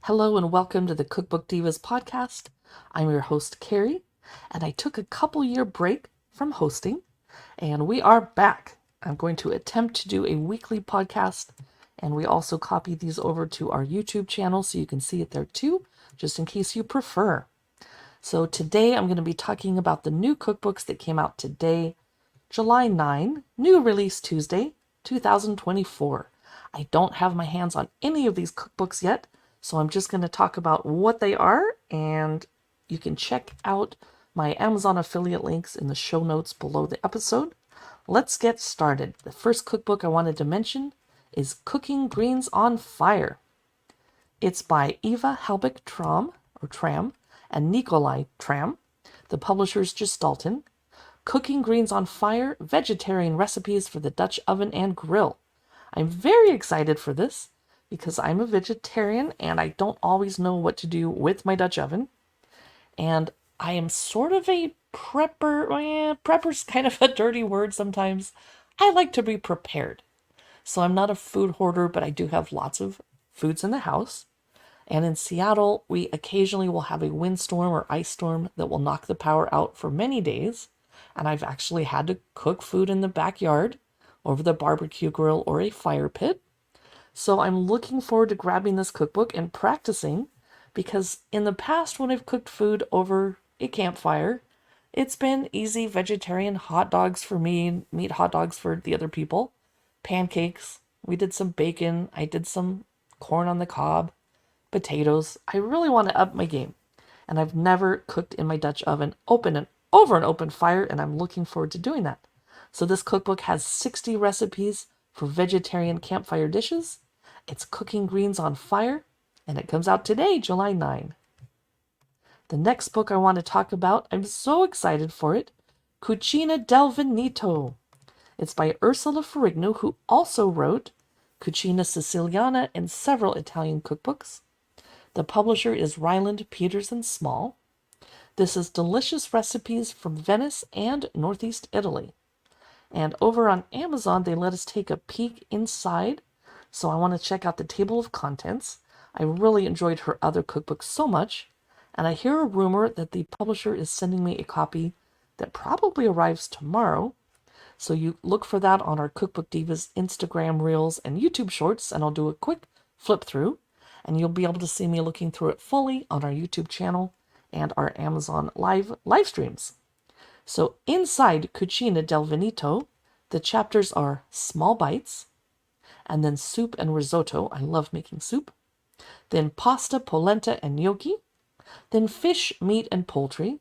Hello and welcome to the Cookbook Divas podcast. I'm your host, Carrie, and I took a couple-year break from hosting, and we are back. I'm going to attempt to do a weekly podcast, and we also copy these over to our YouTube channel so you can see it there too, just in case you prefer. So today I'm going to be talking about the new cookbooks that came out today, July 9, new release Tuesday, 2024. I don't have my hands on any of these cookbooks yet, so I'm just going to talk about what they are, and you can check out my Amazon affiliate links in the show notes below the episode. Let's get started. The first cookbook I wanted to mention is Cooking Greens on Fire. It's by Eva Helbig Tram and Nikolai Tram. The publisher is Gestalten. Cooking Greens on Fire, vegetarian recipes for the Dutch oven and grill. I'm very excited for this because I'm a vegetarian and I don't always know what to do with my Dutch oven. And I am sort of a prepper. Prepper's kind of a dirty word sometimes. I like to be prepared. So I'm not a food hoarder, but I do have lots of foods in the house. And in Seattle, we occasionally will have a windstorm or ice storm that will knock the power out for many days. And I've actually had to cook food in the backyard over the barbecue grill or a fire pit. So I'm looking forward to grabbing this cookbook and practicing because in the past when I've cooked food over a campfire, it's been easy vegetarian hot dogs for me, meat hot dogs for the other people, pancakes, we did some bacon, I did some corn on the cob, potatoes. I really want to up my game. And I've never cooked in my Dutch oven over an open fire, and I'm looking forward to doing that. So this cookbook has 60 recipes for vegetarian campfire dishes. It's Cooking Greens on Fire, and it comes out today, July 9. The next book I want to talk about, I'm so excited for it, Cucina del Veneto. It's by Ursula Ferrigno, who also wrote Cucina Siciliana and several Italian cookbooks. The publisher is Ryland Peterson Small. This is delicious recipes from Venice and Northeast Italy. And over on Amazon, they let us take a peek inside. So I want to check out the table of contents. I really enjoyed her other cookbooks so much. And I hear a rumor that the publisher is sending me a copy that probably arrives tomorrow. So you look for that on our Cookbook Divas Instagram Reels and YouTube Shorts, and I'll do a quick flip through. And you'll be able to see me looking through it fully on our YouTube channel and our Amazon live streams. So inside Cucina del Veneto, the chapters are small bites, and then soup and risotto. I love making soup. Then pasta, polenta, and gnocchi. Then fish, meat, and poultry.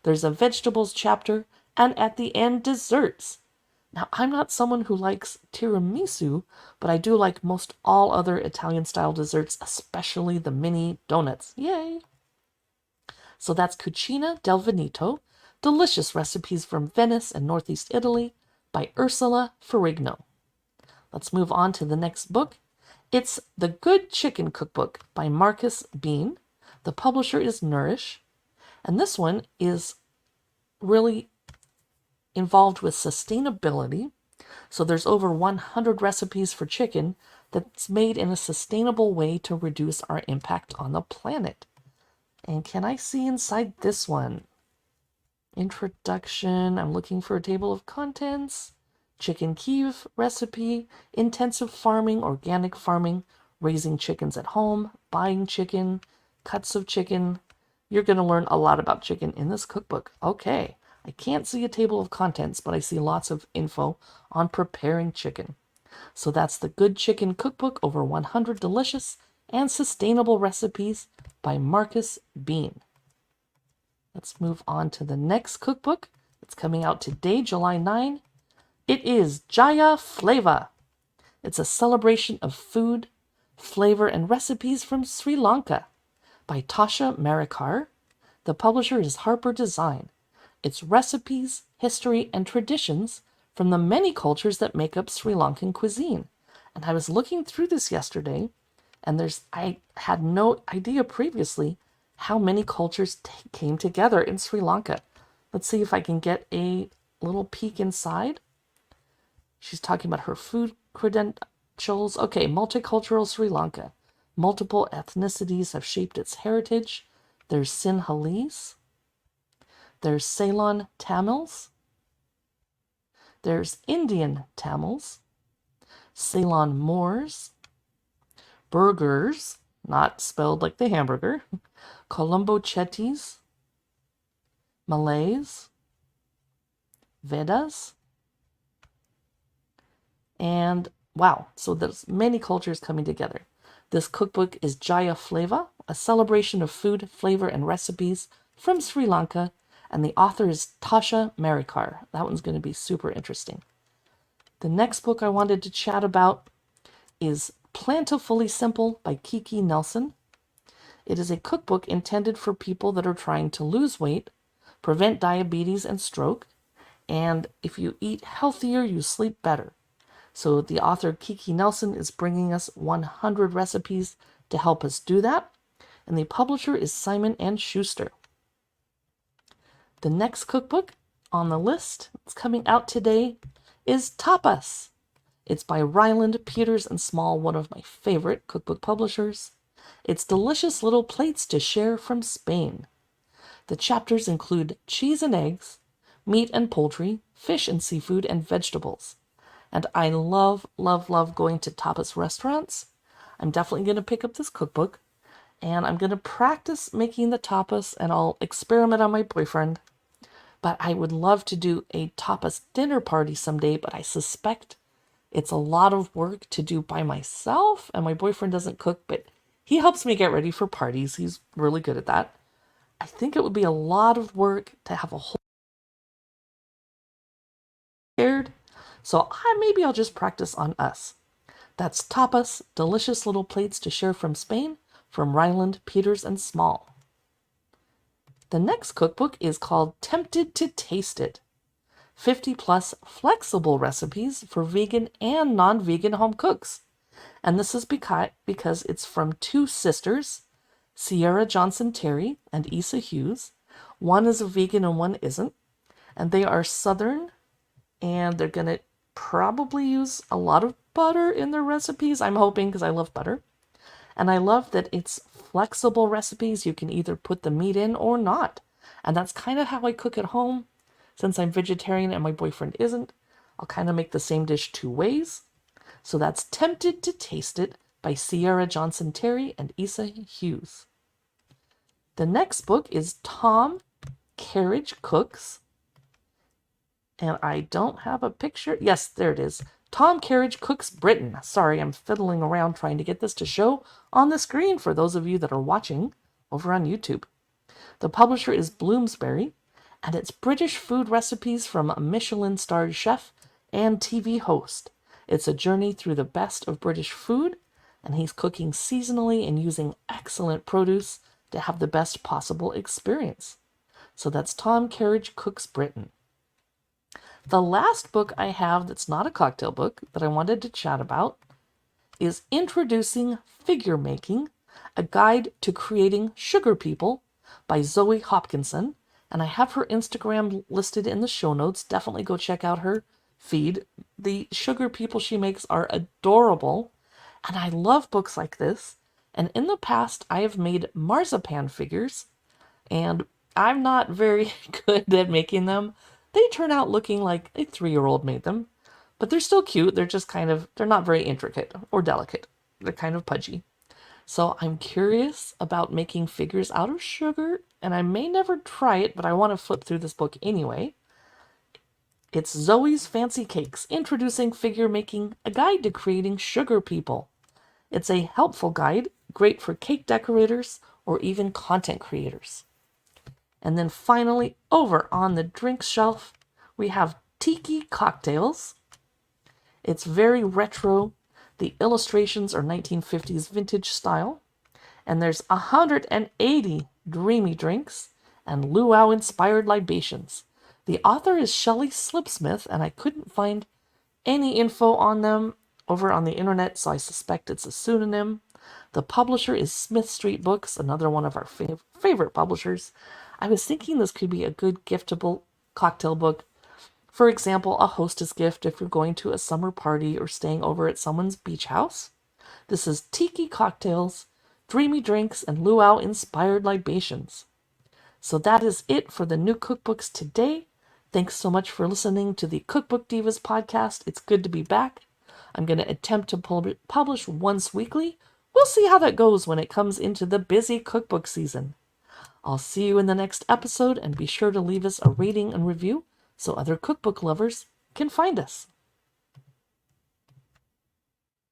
There's a vegetables chapter, and at the end, desserts. Now, I'm not someone who likes tiramisu, but I do like most all other Italian-style desserts, especially the mini donuts. Yay! So that's Cucina del Veneto, delicious recipes from Venice and Northeast Italy by Ursula Ferrigno. Let's move on to the next book. It's The Good Chicken Cookbook by Marcus Bean. The publisher is Nourish. And this one is really involved with sustainability. So there's over 100 recipes for chicken that's made in a sustainable way to reduce our impact on the planet. And can I see inside this one? Introduction. I'm looking for a table of contents. Chicken Kiev recipe. Intensive farming, organic farming, raising chickens at home, buying chicken, cuts of chicken. You're going to learn a lot about chicken in this cookbook. Okay. I can't see a table of contents, but I see lots of info on preparing chicken. So that's The Good Chicken Cookbook, over 100 delicious and sustainable recipes by Marcus Bean. Let's move on to the next cookbook. It's coming out today, July 9. It is Jaya Flava. It's a celebration of food, flavor, and recipes from Sri Lanka by Tasha Marikar. The publisher is Harper Design. It's recipes, history, and traditions from the many cultures that make up Sri Lankan cuisine. And I was looking through this yesterday, and I had no idea previously how many cultures came together in Sri Lanka. Let's see if I can get a little peek inside. She's talking about her food credentials. Okay, multicultural Sri Lanka. Multiple ethnicities have shaped its heritage. There's Sinhalese, there's Ceylon Tamils, there's Indian Tamils, Ceylon Moors, Burghers, not spelled like the hamburger, Colombo Chettis, Malays, Vedas, and wow, so there's many cultures coming together. This cookbook is Jaya Flava, a celebration of food, flavor, and recipes from Sri Lanka, and the author is Tasha Marikar. That one's going to be super interesting. The next book I wanted to chat about is Plentifully Simple by Kiki Nelson. It is a cookbook intended for people that are trying to lose weight, prevent diabetes and stroke, and if you eat healthier, you sleep better. So the author Kiki Nelson is bringing us 100 recipes to help us do that, and the publisher is Simon & Schuster. The next cookbook on the list that's coming out today is Tapas. It's by Ryland, Peters & Small, one of my favorite cookbook publishers. It's delicious little plates to share from Spain. The chapters include cheese and eggs, meat and poultry, fish and seafood, and vegetables. And I love, love, love going to tapas restaurants. I'm definitely going to pick up this cookbook, and I'm going to practice making the tapas, and I'll experiment on my boyfriend. But I would love to do a tapas dinner party someday, but I suspect it's a lot of work to do by myself, and my boyfriend doesn't cook, but he helps me get ready for parties. He's really good at that. I think it would be a lot of work to have a whole scared. So maybe I'll just practice on us. That's Tapas, delicious little plates to share from Spain, from Ryland, Peters & Small. The next cookbook is called Tempted to Taste It. 50 plus flexible recipes for vegan and non-vegan home cooks. And this is because it's from two sisters, Sierra Johnson Terry and Issa Hughes. One is a vegan and one isn't. And they are Southern, and they're going to probably use a lot of butter in their recipes. I'm hoping, because I love butter. And I love that it's flexible recipes. You can either put the meat in or not. And that's kind of how I cook at home. Since I'm vegetarian and my boyfriend isn't, I'll kind of make the same dish two ways. So that's Tempted to Taste It by Sierra Johnson Terry and Issa Hughes. The next book is Tom Carriage Cooks. And I don't have a picture. Yes, there it is. Tom Carriage Cooks Britain. Sorry, I'm fiddling around trying to get this to show on the screen for those of you that are watching over on YouTube. The publisher is Bloomsbury, and it's British food recipes from a Michelin-starred chef and TV host. It's a journey through the best of British food, and he's cooking seasonally and using excellent produce to have the best possible experience. So that's Tom Carriage Cooks Britain. The last book I have that's not a cocktail book that I wanted to chat about is Introducing Figure Making, a Guide to Creating Sugar People by Zoe Hopkinson. And I have her Instagram listed in the show notes. Definitely go check out her feed. The sugar people she makes are adorable. And I love books like this. And in the past, I have made marzipan figures. And I'm not very good at making them. They turn out looking like a 3-year-old made them. But they're still cute. They're just they're not very intricate or delicate. They're kind of pudgy. So I'm curious about making figures out of sugar, and I may never try it, but I want to flip through this book anyway. It's Zoe's Fancy Cakes, Introducing Figure Making, a Guide to Creating Sugar People. It's a helpful guide, great for cake decorators or even content creators. And then finally, over on the drinks shelf, we have Tiki Cocktails. It's very retro. The illustrations are 1950s vintage style. And there's 180 dreamy drinks and luau-inspired libations. The author is Shelley Slipsmith, and I couldn't find any info on them over on the internet, so I suspect it's a pseudonym. The publisher is Smith Street Books, another one of our favorite publishers. I was thinking this could be a good giftable cocktail book. For example, a hostess gift if you're going to a summer party or staying over at someone's beach house. This is tiki cocktails, dreamy drinks, and luau-inspired libations. So that is it for the new cookbooks today. Thanks so much for listening to the Cookbook Divas podcast. It's good to be back. I'm going to attempt to publish once weekly. We'll see how that goes when it comes into the busy cookbook season. I'll see you in the next episode, and be sure to leave us a rating and review so other cookbook lovers can find us.